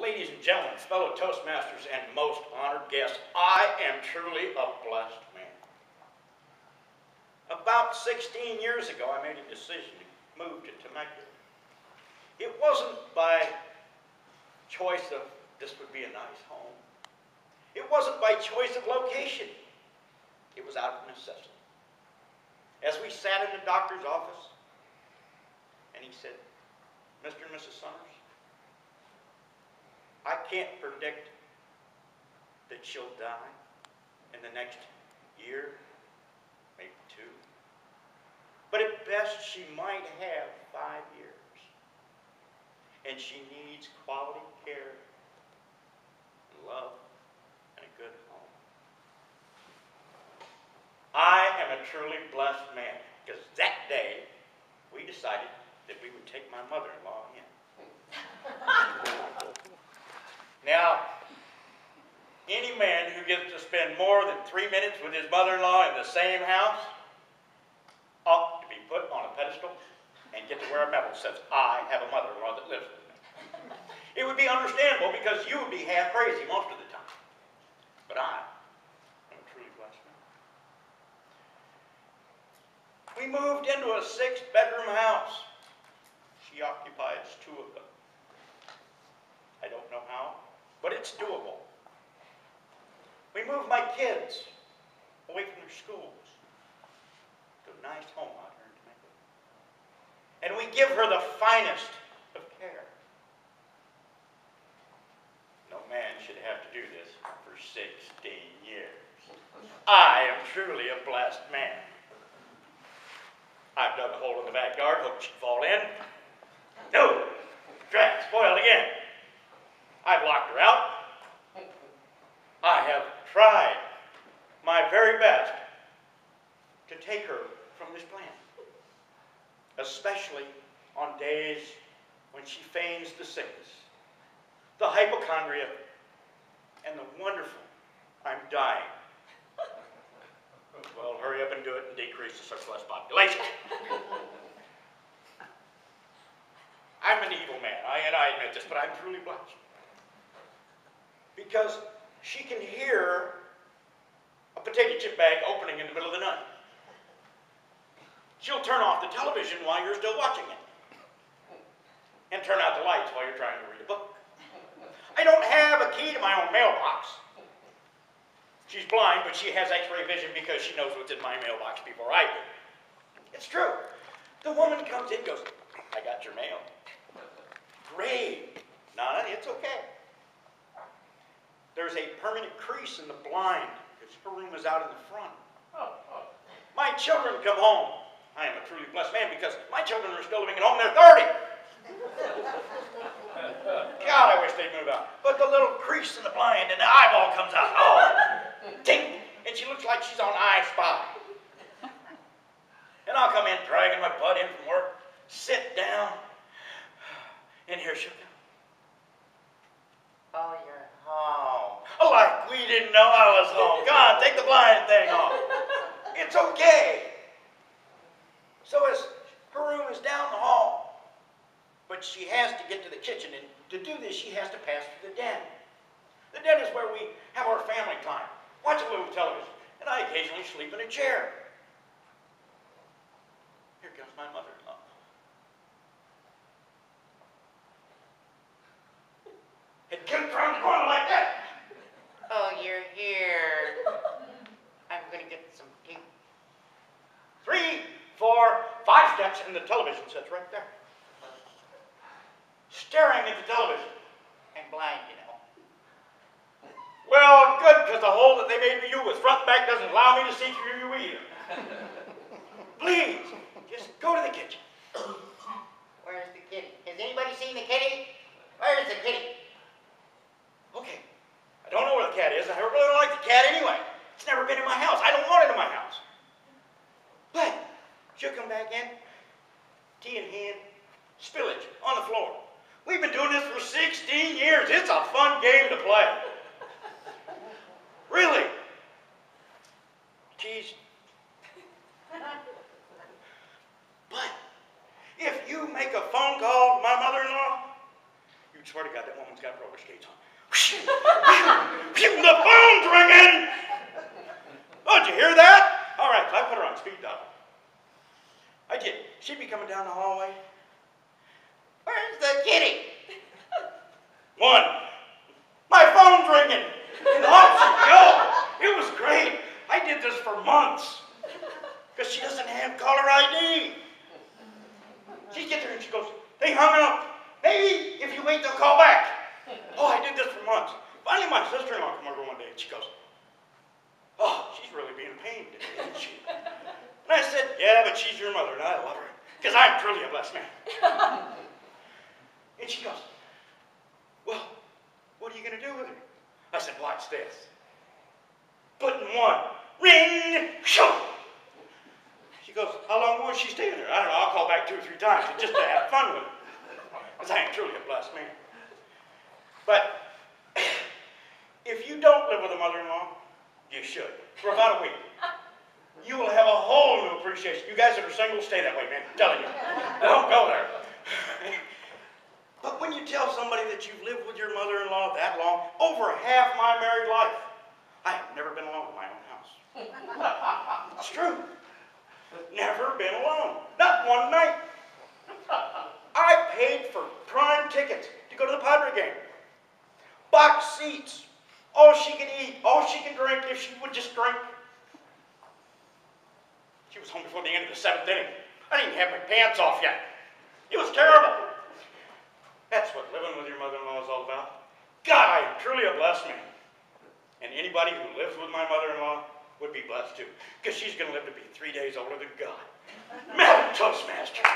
ladies and gentlemen, fellow Toastmasters, and most honored guests, I am truly a blessed man. About 16 years ago, I made a decision to move to Temecula. It wasn't by choice of this would be a nice home. It wasn't by choice of location. It was out of necessity. As we sat in the doctor's office, and he said, "Mr. and Mrs. Summers, I can't predict that she'll die in the next year, maybe 2. But at best, she might have 5 years. And she needs quality care, and love, and a good home." I am a truly blessed man, because that day, we decided that we would take my mother-in-law in. Now, any man who gets to spend more than 3 minutes with his mother-in-law in the same house ought to be put on a pedestal and get to wear a medal that says, "I have a mother-in-law that lives with me." It would be understandable because you would be half crazy most of the time. But I am a truly blessed man. We moved into a 6-bedroom house. She occupies 2 of them. I don't know how, but it's doable. We moved my kids away from their schools to a nice home out here in Temecula. And we give her the finest of care. No man should have to do this for 16 years. I am truly a blessed man. I've dug a hole in the backyard, hoped she'd fall in. No! Trap spoiled again. I've locked her out. I have tried my very best to take her from this planet, especially on days when she feigns the sickness, the hypochondria, and the wonderful "I'm dying." Well, hurry up and do it and decrease the surplus population. I'm an evil man, and I admit this, but I'm truly blessed. Because she can hear a potato chip bag opening in the middle of the night. She'll turn off the television while you're still watching it, and turn out the lights while you're trying to read a book. I don't have a key to my own mailbox. She's blind, but she has x-ray vision because she knows what's in my mailbox before I do. It's true. The woman comes in and goes, "I got your mail." Great. Nana, it's okay. There's a permanent crease in the blind because her room is out in the front. My children come home. I am a truly blessed man because my children are still living at home. They're 30. God, I wish they'd move out. But the little crease in the blind and the eyeball comes out. Oh, ding! And she looks like she's on I Spy. And I'll come in dragging my butt in from work, sit down, and here she'll come. "Oh, you're home." Like we didn't know I was home. God, take the blind thing off. It's okay. So as her room is down the hall, but she has to get to the kitchen, and to do this, she has to pass through the den. The den is where we have our family time, watch a little television, and I occasionally sleep in a chair. Here comes my mother-in-law. And get around the corner like that. "Oh, you're here. I'm going to get some tea." 3, 4, 5 steps, and the television sits right there. Staring at the television. And blind, you know. Well, good, because the hole that they made for you with front and back doesn't allow me to see through you either. Please, just go to the kitchen. "Where's the kitty? Has anybody seen the kitty? Where's the kitty?" Okay, I don't know where the cat is. I really don't like the cat anyway. It's never been in my house. I don't want it in my house. But she'll come back in, tea in hand, spillage on the floor. We've been doing this for 16 years. It's a fun game to play. Really. Geez. But if you make a phone call to my mother-in-law, you swear to God, that woman's got roller skates on. The phone's ringing! Oh, did you hear that? All right, so I put her on speed dial. I did. She'd be coming down the hallway. Where's the kitty? One. My phone's ringing. And off she'd go. It was great. I did this for months. Because she doesn't have caller ID. She gets there and she goes, they hung up. Maybe if you wait, they'll call back. Oh, I did this for months. Finally, my sister-in-law came over one day and she goes, oh, she's really being a pain today, isn't she? And I said, yeah, but she's your mother and I love her. Because I'm truly a blessed man. And she goes, well, what are you going to do with her? I said, watch this. Button one, ring, shoo. She goes, how long will she stay there? I don't know, I'll call back 2 or 3 times just to have fun with her. Because I am truly a blessed man. But if you don't live with a mother-in-law, you should, for about a week. You will have a whole new appreciation. You guys that are single, stay that way, man. I'm telling you. Don't go there. But when you tell somebody that you've lived with your mother-in-law that long, over half my married life, I have never been alone in my own house. It's true. Never been alone. Not one night. I paid for prime tickets to go to the Padre game. Box seats. All she could eat, all she could drink if she would just drink. She was home before the end of the 7th inning. I didn't even have my pants off yet. It was terrible. That's what living with your mother-in-law is all about. God, I am truly a blessed man. And anybody who lives with my mother-in-law would be blessed too, because she's going to live to be 3 days older than God. Madam Toastmaster.